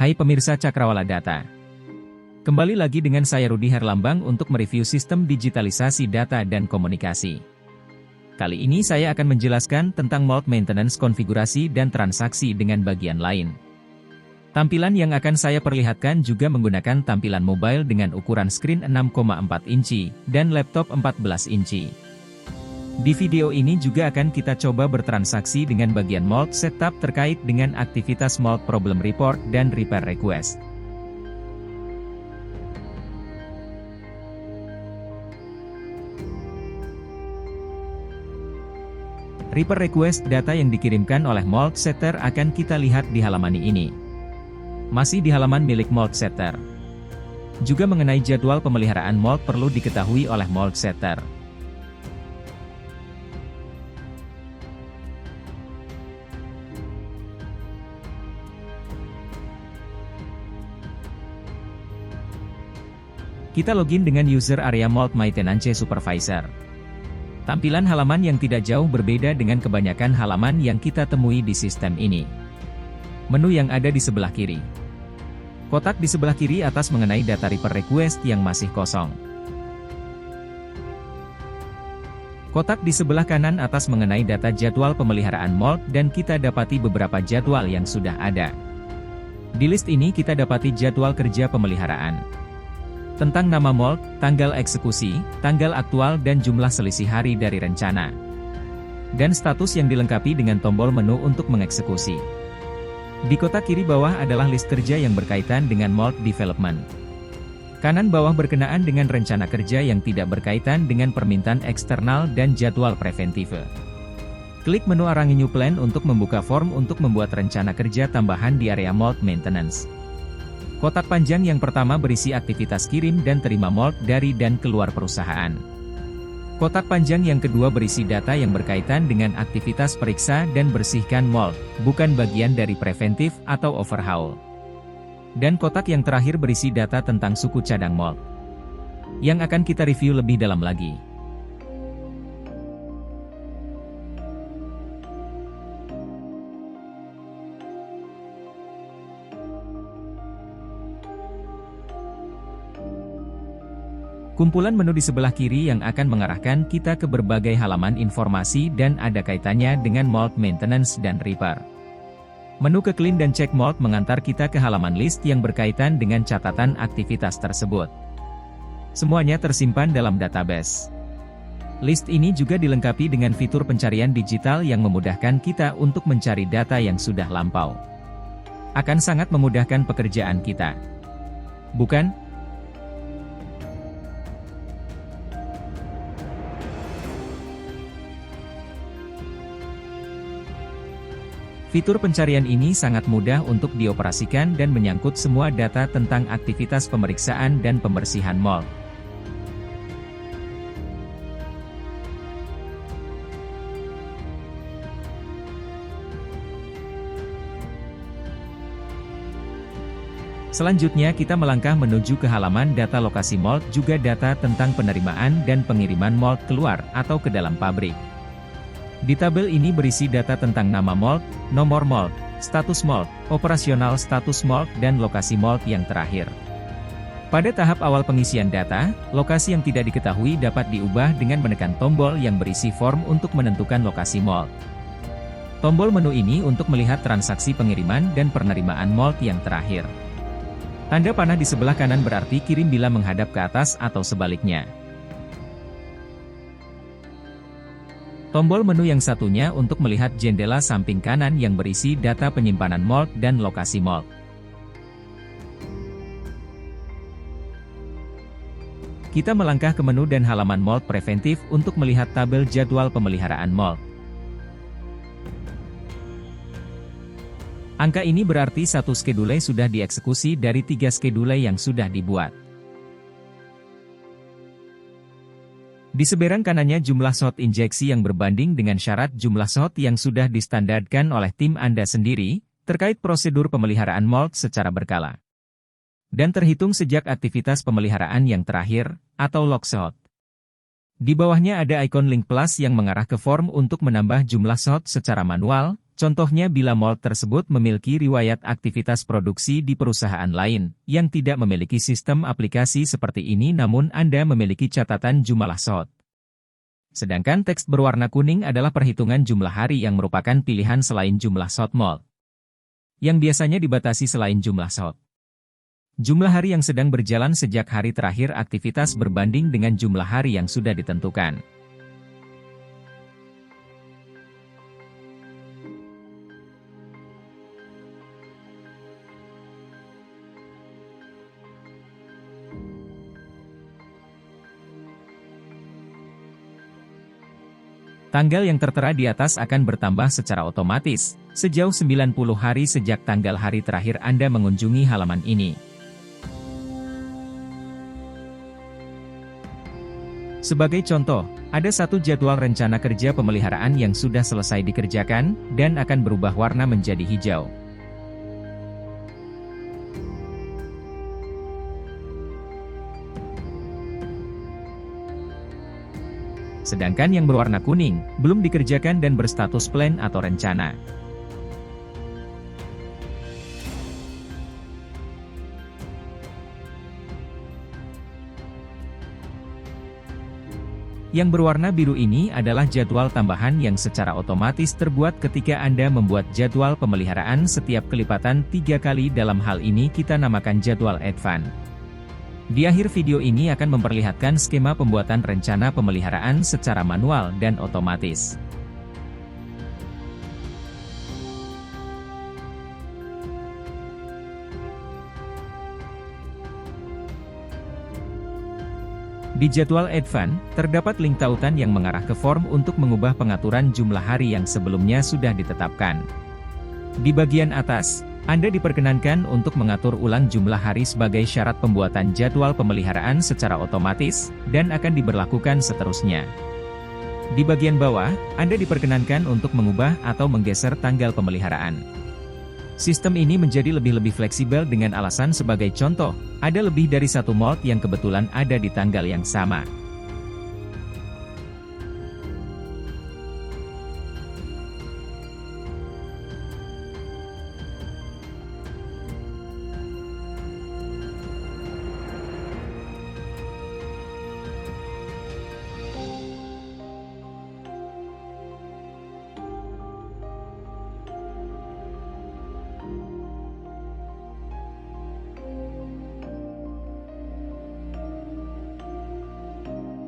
Hai pemirsa Cakrawala Data. Kembali lagi dengan saya Rudi Herlambang untuk mereview sistem digitalisasi data dan komunikasi. Kali ini saya akan menjelaskan tentang mode maintenance konfigurasi dan transaksi dengan bagian lain. Tampilan yang akan saya perlihatkan juga menggunakan tampilan mobile dengan ukuran screen 6,4 inci dan laptop 14 inci. Di video ini juga akan kita coba bertransaksi dengan bagian mode setup terkait dengan aktivitas mode problem report dan repair request. Repair request data yang dikirimkan oleh mode setter akan kita lihat di halaman ini. Masih di halaman milik mode setter. Juga mengenai jadwal pemeliharaan mode perlu diketahui oleh mode setter. Kita login dengan user area Mode Maintenance Supervisor. Tampilan halaman yang tidak jauh berbeda dengan kebanyakan halaman yang kita temui di sistem ini. Menu yang ada di sebelah kiri. Kotak di sebelah kiri atas mengenai data repair request yang masih kosong. Kotak di sebelah kanan atas mengenai data jadwal pemeliharaan mode dan kita dapati beberapa jadwal yang sudah ada. Di list ini kita dapati jadwal kerja pemeliharaan. Tentang nama mode, tanggal eksekusi, tanggal aktual dan jumlah selisih hari dari rencana. Dan status yang dilengkapi dengan tombol menu untuk mengeksekusi. Di kotak kiri bawah adalah list kerja yang berkaitan dengan mode development. Kanan bawah berkenaan dengan rencana kerja yang tidak berkaitan dengan permintaan eksternal dan jadwal preventif. Klik menu Arrange New Plan untuk membuka form untuk membuat rencana kerja tambahan di area mode maintenance. Kotak panjang yang pertama berisi aktivitas kirim dan terima mode dari dan keluar perusahaan. Kotak panjang yang kedua berisi data yang berkaitan dengan aktivitas periksa dan bersihkan mode, bukan bagian dari preventif atau overhaul. Dan kotak yang terakhir berisi data tentang suku cadang mode, yang akan kita review lebih dalam lagi. Kumpulan menu di sebelah kiri yang akan mengarahkan kita ke berbagai halaman informasi dan ada kaitannya dengan mode maintenance dan repair. Menu ke clean dan check mode mengantar kita ke halaman list yang berkaitan dengan catatan aktivitas tersebut. Semuanya tersimpan dalam database. List ini juga dilengkapi dengan fitur pencarian digital yang memudahkan kita untuk mencari data yang sudah lampau. Akan sangat memudahkan pekerjaan kita. Bukan? Fitur pencarian ini sangat mudah untuk dioperasikan dan menyangkut semua data tentang aktivitas pemeriksaan dan pembersihan mode. Selanjutnya kita melangkah menuju ke halaman data lokasi mode juga data tentang penerimaan dan pengiriman mode keluar atau ke dalam pabrik. Di tabel ini berisi data tentang nama mode, nomor mode, status mode, operasional status mode dan lokasi mode yang terakhir. Pada tahap awal pengisian data, lokasi yang tidak diketahui dapat diubah dengan menekan tombol yang berisi form untuk menentukan lokasi mode. Tombol menu ini untuk melihat transaksi pengiriman dan penerimaan mode yang terakhir. Tanda panah di sebelah kanan berarti kirim bila menghadap ke atas atau sebaliknya. Tombol menu yang satunya untuk melihat jendela samping kanan yang berisi data penyimpanan mode dan lokasi mode. Kita melangkah ke menu dan halaman mode preventif untuk melihat tabel jadwal pemeliharaan mode. Angka ini berarti satu skedule sudah dieksekusi dari 3 skedule yang sudah dibuat. Di seberang kanannya jumlah shot injeksi yang berbanding dengan syarat jumlah shot yang sudah distandarkan oleh tim Anda sendiri, terkait prosedur pemeliharaan mode secara berkala. Dan terhitung sejak aktivitas pemeliharaan yang terakhir, atau log shot. Di bawahnya ada ikon link plus yang mengarah ke form untuk menambah jumlah shot secara manual, Contohnya bila mall tersebut memiliki riwayat aktivitas produksi di perusahaan lain, yang tidak memiliki sistem aplikasi seperti ini namun Anda memiliki catatan jumlah slot. Sedangkan teks berwarna kuning adalah perhitungan jumlah hari yang merupakan pilihan selain jumlah slot mall, yang biasanya dibatasi selain jumlah slot. Jumlah hari yang sedang berjalan sejak hari terakhir aktivitas berbanding dengan jumlah hari yang sudah ditentukan. Tanggal yang tertera di atas akan bertambah secara otomatis, sejauh 90 hari sejak tanggal hari terakhir Anda mengunjungi halaman ini. Sebagai contoh, ada satu jadwal rencana kerja pemeliharaan yang sudah selesai dikerjakan, dan akan berubah warna menjadi hijau. Sedangkan yang berwarna kuning, belum dikerjakan dan berstatus plan atau rencana. Yang berwarna biru ini adalah jadwal tambahan yang secara otomatis terbuat ketika Anda membuat jadwal pemeliharaan setiap kelipatan 3 kali. Dalam hal ini kita namakan jadwal advance. Di akhir video ini akan memperlihatkan skema pembuatan rencana pemeliharaan secara manual dan otomatis. Di jadwal advance, terdapat link tautan yang mengarah ke form untuk mengubah pengaturan jumlah hari yang sebelumnya sudah ditetapkan. Di bagian atas, Anda diperkenankan untuk mengatur ulang jumlah hari sebagai syarat pembuatan jadwal pemeliharaan secara otomatis, dan akan diberlakukan seterusnya. Di bagian bawah, Anda diperkenankan untuk mengubah atau menggeser tanggal pemeliharaan. Sistem ini menjadi lebih fleksibel dengan alasan sebagai contoh, ada lebih dari satu mall yang kebetulan ada di tanggal yang sama.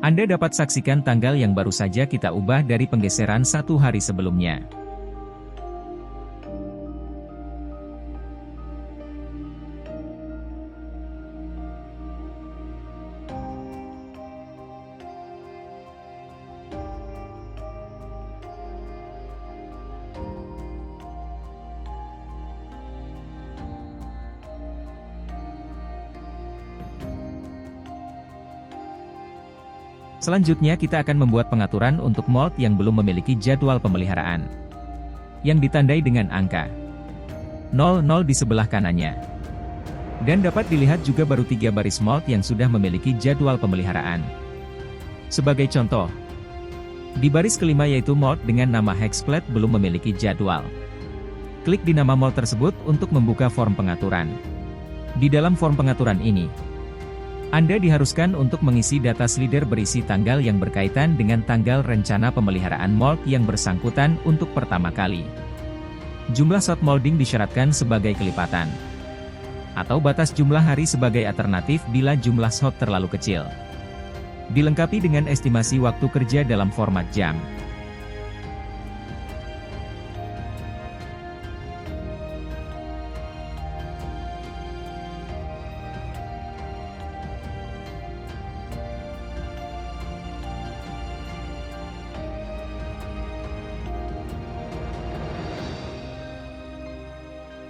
Anda dapat saksikan tanggal yang baru saja kita ubah dari penggeseran 1 hari sebelumnya. Selanjutnya kita akan membuat pengaturan untuk mall yang belum memiliki jadwal pemeliharaan, yang ditandai dengan angka 00 di sebelah kanannya. Dan dapat dilihat juga baru 3 baris mall yang sudah memiliki jadwal pemeliharaan. Sebagai contoh, di baris kelima yaitu mall dengan nama Hexplat belum memiliki jadwal. Klik di nama mall tersebut untuk membuka form pengaturan. Di dalam form pengaturan ini, Anda diharuskan untuk mengisi data slider berisi tanggal yang berkaitan dengan tanggal rencana pemeliharaan mall yang bersangkutan untuk pertama kali. Jumlah slot molding disyaratkan sebagai kelipatan, atau batas jumlah hari sebagai alternatif bila jumlah slot terlalu kecil. Dilengkapi dengan estimasi waktu kerja dalam format jam.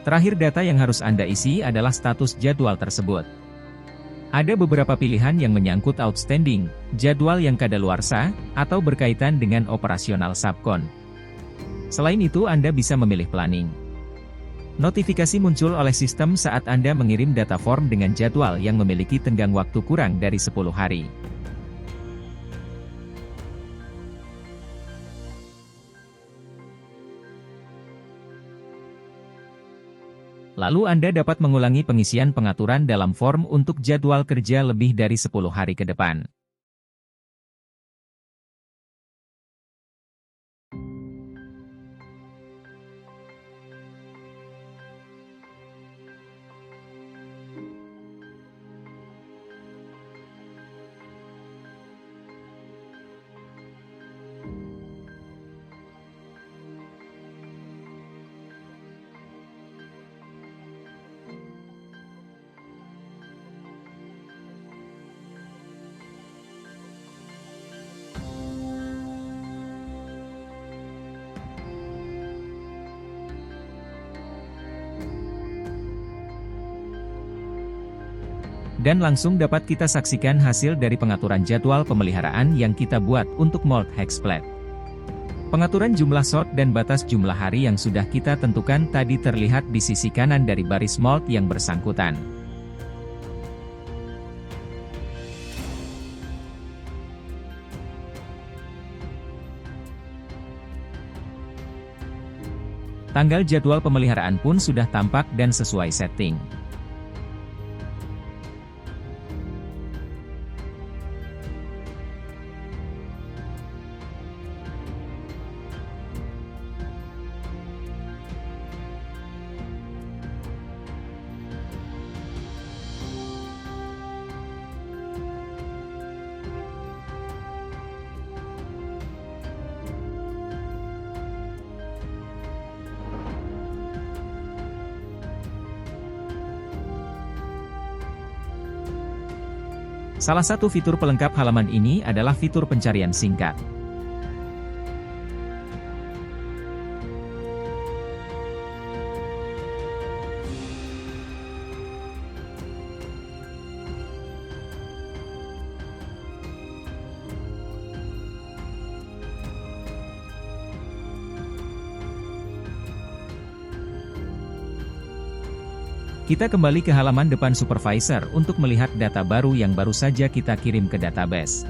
Terakhir data yang harus Anda isi adalah status jadwal tersebut. Ada beberapa pilihan yang menyangkut outstanding, jadwal yang kadaluarsa, atau berkaitan dengan operasional subkon. Selain itu Anda bisa memilih planning. Notifikasi muncul oleh sistem saat Anda mengirim data form dengan jadwal yang memiliki tenggang waktu kurang dari 10 hari. Lalu Anda dapat mengulangi pengisian pengaturan dalam form untuk jadwal kerja lebih dari 10 hari ke depan. Dan langsung dapat kita saksikan hasil dari pengaturan jadwal pemeliharaan yang kita buat untuk Mold Hexplat. Pengaturan jumlah shot dan batas jumlah hari yang sudah kita tentukan tadi terlihat di sisi kanan dari baris mold yang bersangkutan. Tanggal jadwal pemeliharaan pun sudah tampak dan sesuai setting. Salah satu fitur pelengkap halaman ini adalah fitur pencarian singkat. Kita kembali ke halaman depan supervisor untuk melihat data baru yang baru saja kita kirim ke database.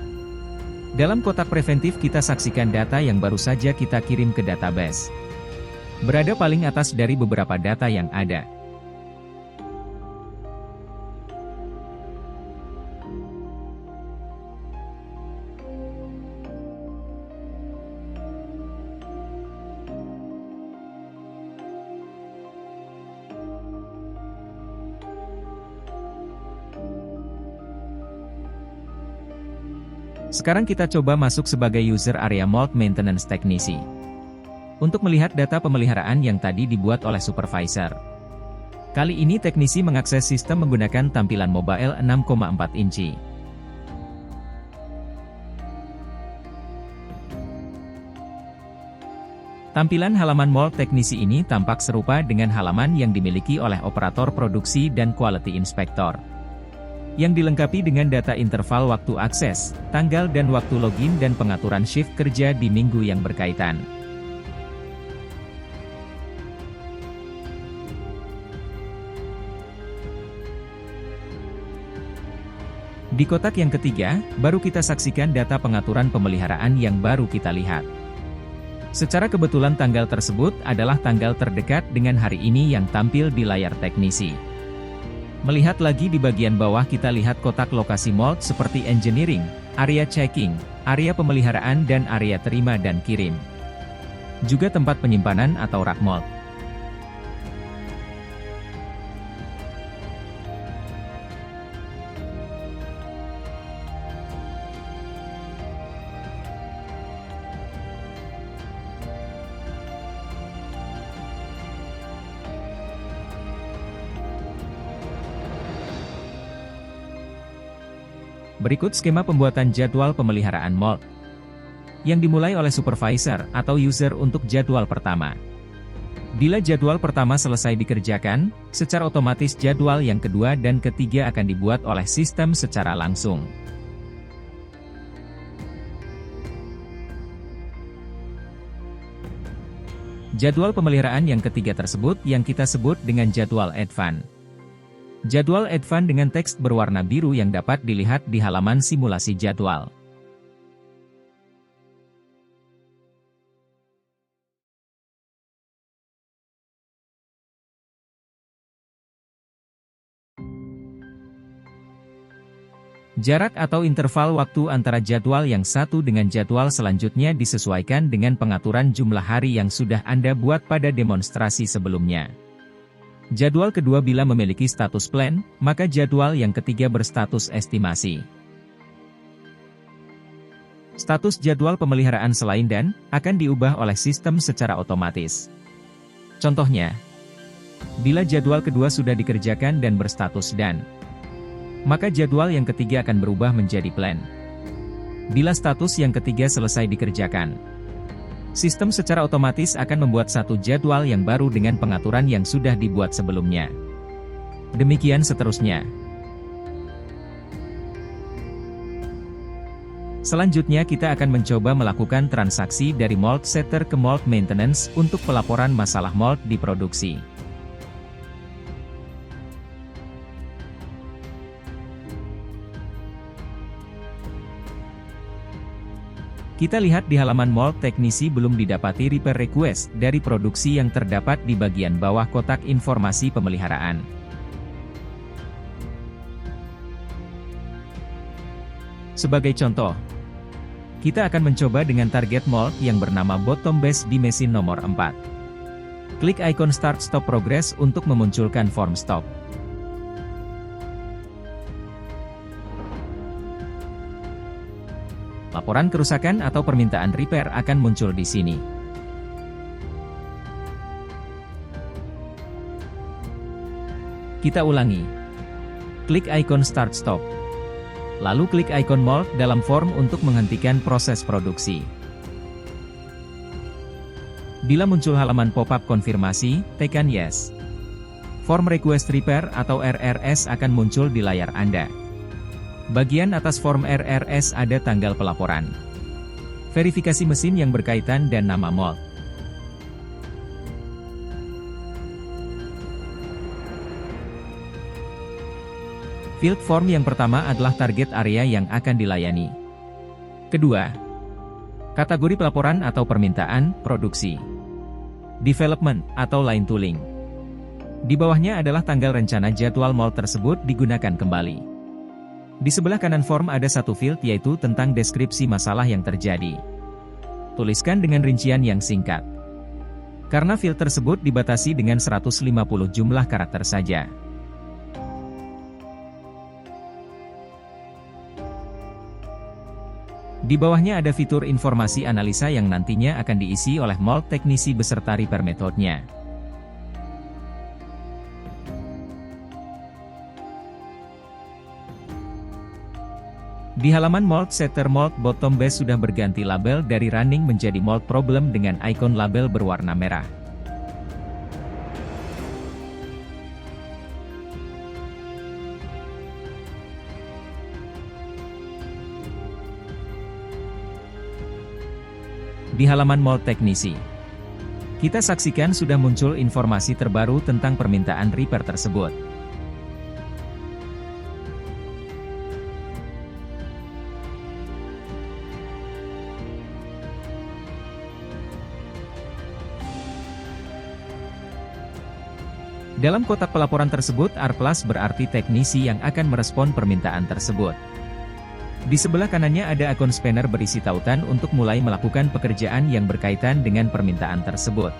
Dalam kotak preventif kita saksikan data yang baru saja kita kirim ke database. Berada paling atas dari beberapa data yang ada. Sekarang kita coba masuk sebagai user area Mold Maintenance Technician. Untuk melihat data pemeliharaan yang tadi dibuat oleh supervisor. Kali ini teknisi mengakses sistem menggunakan tampilan mobile 6,4 inci. Tampilan halaman Mold Teknisi ini tampak serupa dengan halaman yang dimiliki oleh operator produksi dan quality inspector. Yang dilengkapi dengan data interval waktu akses, tanggal dan waktu login dan pengaturan shift kerja di minggu yang berkaitan. Di kotak yang ketiga, baru kita saksikan data pengaturan pemeliharaan yang baru kita lihat. Secara kebetulan tanggal tersebut adalah tanggal terdekat dengan hari ini yang tampil di layar teknisi. Melihat lagi di bagian bawah kita lihat kotak lokasi mold seperti engineering, area checking, area pemeliharaan dan area terima dan kirim. Juga tempat penyimpanan atau rak mold. Berikut skema pembuatan jadwal pemeliharaan mold. Yang dimulai oleh supervisor atau user untuk jadwal pertama. Bila jadwal pertama selesai dikerjakan, secara otomatis jadwal yang kedua dan ketiga akan dibuat oleh sistem secara langsung. Jadwal pemeliharaan yang ketiga tersebut yang kita sebut dengan jadwal advance. Jadwal advance dengan teks berwarna biru yang dapat dilihat di halaman simulasi jadwal. Jarak atau interval waktu antara jadwal yang satu dengan jadwal selanjutnya disesuaikan dengan pengaturan jumlah hari yang sudah Anda buat pada demonstrasi sebelumnya. Jadwal kedua bila memiliki status plan, maka jadwal yang ketiga berstatus estimasi. Status jadwal pemeliharaan selain dan, akan diubah oleh sistem secara otomatis. Contohnya, bila jadwal kedua sudah dikerjakan dan berstatus dan, maka jadwal yang ketiga akan berubah menjadi plan. Bila status yang ketiga selesai dikerjakan, sistem secara otomatis akan membuat satu jadwal yang baru dengan pengaturan yang sudah dibuat sebelumnya. Demikian seterusnya. Selanjutnya kita akan mencoba melakukan transaksi dari mold setter ke mold maintenance untuk pelaporan masalah mold di produksi. Kita lihat di halaman mold teknisi belum didapati repair request dari produksi yang terdapat di bagian bawah kotak informasi pemeliharaan. Sebagai contoh, kita akan mencoba dengan target mold yang bernama bottom base di mesin nomor 4. Klik ikon Start Stop Progress untuk memunculkan form stop. Laporan kerusakan atau permintaan repair akan muncul di sini. Kita ulangi. Klik ikon Start Stop. Lalu klik ikon mold dalam form untuk menghentikan proses produksi. Bila muncul halaman pop-up konfirmasi, tekan Yes. Form Request Repair atau RRS akan muncul di layar Anda. Bagian atas form RRS ada tanggal pelaporan, verifikasi mesin yang berkaitan dan nama mold. Field form yang pertama adalah target area yang akan dilayani. Kedua, kategori pelaporan atau permintaan, produksi, development, atau line tooling. Di bawahnya adalah tanggal rencana jadwal mold tersebut digunakan kembali. Di sebelah kanan form ada satu field yaitu tentang deskripsi masalah yang terjadi. Tuliskan dengan rincian yang singkat. Karena field tersebut dibatasi dengan 150 jumlah karakter saja. Di bawahnya ada fitur informasi analisa yang nantinya akan diisi oleh mold teknisi beserta repair metodenya. Di halaman mold setter mold bottom base sudah berganti label dari running menjadi mold problem dengan ikon label berwarna merah. Di halaman mold teknisi, kita saksikan sudah muncul informasi terbaru tentang permintaan repair tersebut. Dalam kotak pelaporan tersebut R+ berarti teknisi yang akan merespon permintaan tersebut. Di sebelah kanannya ada akun spanner berisi tautan untuk mulai melakukan pekerjaan yang berkaitan dengan permintaan tersebut.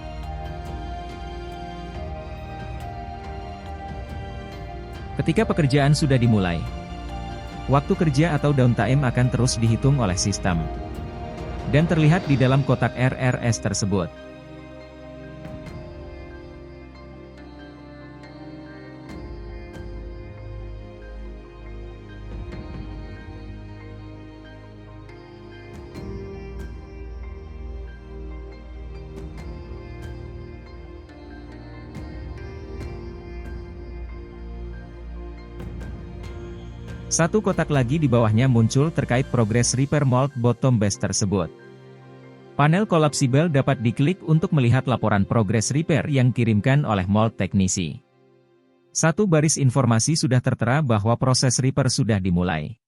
Ketika pekerjaan sudah dimulai, waktu kerja atau downtime akan terus dihitung oleh sistem dan terlihat di dalam kotak RRS tersebut. Satu kotak lagi di bawahnya muncul terkait progres repair mold bottom base tersebut. Panel collapsible dapat diklik untuk melihat laporan progres repair yang dikirimkan oleh mold teknisi. Satu baris informasi sudah tertera bahwa proses repair sudah dimulai.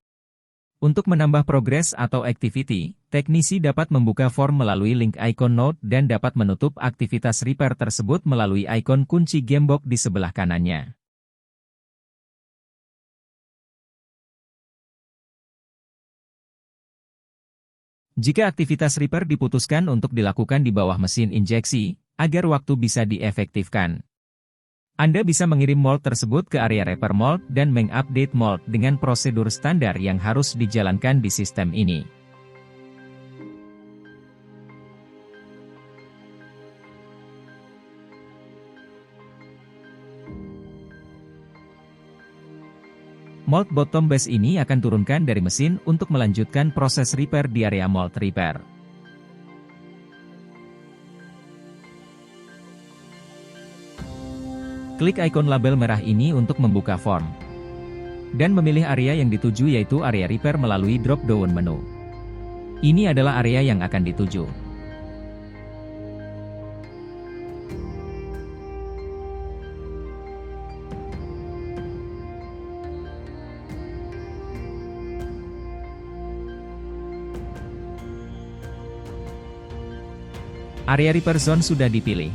Untuk menambah progres atau activity, teknisi dapat membuka form melalui link ikon node dan dapat menutup aktivitas repair tersebut melalui ikon kunci gembok di sebelah kanannya. Jika aktivitas repair diputuskan untuk dilakukan di bawah mesin injeksi, agar waktu bisa diefektifkan, Anda bisa mengirim mold tersebut ke area repair mold dan mengupdate mold dengan prosedur standar yang harus dijalankan di sistem ini. Mold bottom base ini akan turunkan dari mesin untuk melanjutkan proses repair di area mold repair. Klik ikon label merah ini untuk membuka form. Dan memilih area yang dituju yaitu area repair melalui drop-down menu. Ini adalah area yang akan dituju. Area repair zone sudah dipilih.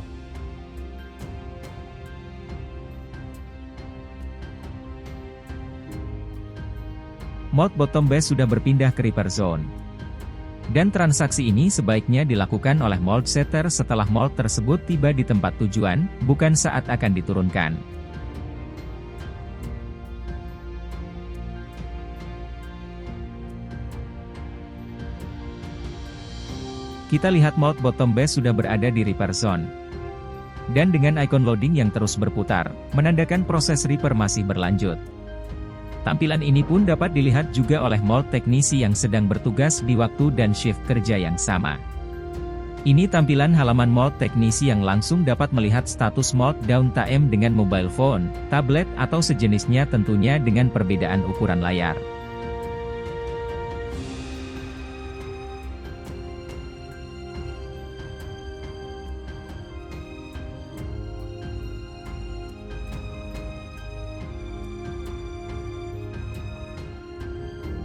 Mold bottom base sudah berpindah ke repair zone. Dan transaksi ini sebaiknya dilakukan oleh mold setter setelah mold tersebut tiba di tempat tujuan, bukan saat akan diturunkan. Kita lihat mold bottom base sudah berada di repair zone. Dan dengan ikon loading yang terus berputar, menandakan proses repair masih berlanjut. Tampilan ini pun dapat dilihat juga oleh mold teknisi yang sedang bertugas di waktu dan shift kerja yang sama. Ini tampilan halaman mold teknisi yang langsung dapat melihat status mold downtime dengan mobile phone, tablet atau sejenisnya tentunya dengan perbedaan ukuran layar.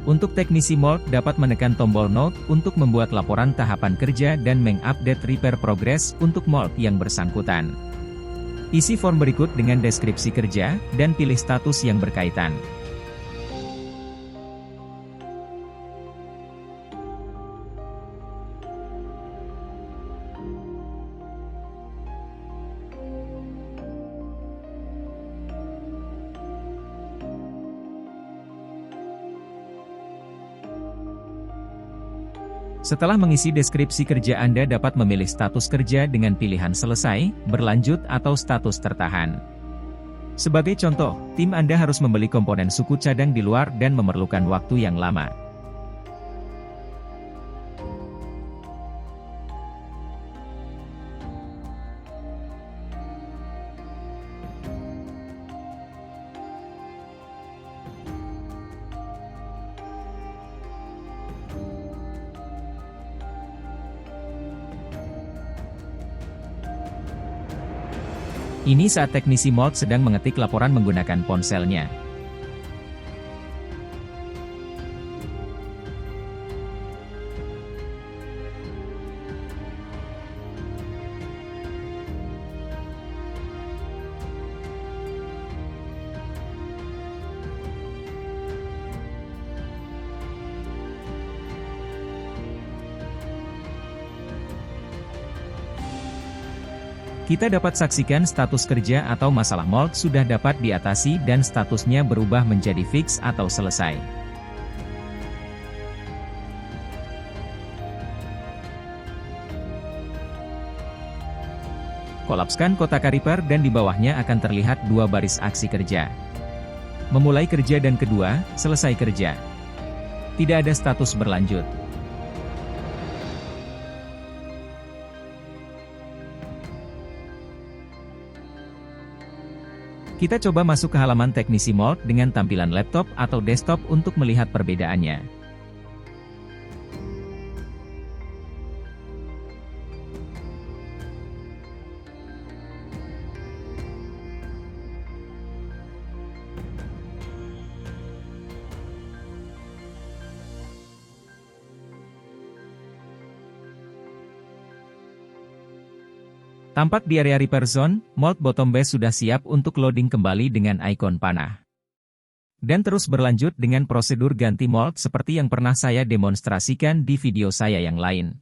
Untuk teknisi mold dapat menekan tombol Note untuk membuat laporan tahapan kerja dan mengupdate repair progress untuk mold yang bersangkutan. Isi form berikut dengan deskripsi kerja, dan pilih status yang berkaitan. Setelah mengisi deskripsi kerja Anda dapat memilih status kerja dengan pilihan selesai, berlanjut atau status tertahan. Sebagai contoh, tim Anda harus membeli komponen suku cadang di luar dan memerlukan waktu yang lama. Ini saat teknisi mold sedang mengetik laporan menggunakan ponselnya. Kita dapat saksikan status kerja atau masalah mold sudah dapat diatasi dan statusnya berubah menjadi fix atau selesai. Kolapskan kotak repair dan di bawahnya akan terlihat dua baris aksi kerja. Memulai kerja dan kedua, selesai kerja. Tidak ada status berlanjut. Kita coba masuk ke halaman teknisi mold dengan tampilan laptop atau desktop untuk melihat perbedaannya. Tampak di area repair zone, mold bottom base sudah siap untuk loading kembali dengan ikon panah. Dan terus berlanjut dengan prosedur ganti mold seperti yang pernah saya demonstrasikan di video saya yang lain.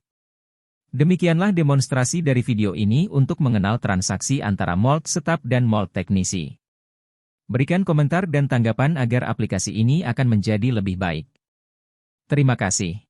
Demikianlah demonstrasi dari video ini untuk mengenal transaksi antara mold setup dan mold teknisi. Berikan komentar dan tanggapan agar aplikasi ini akan menjadi lebih baik. Terima kasih.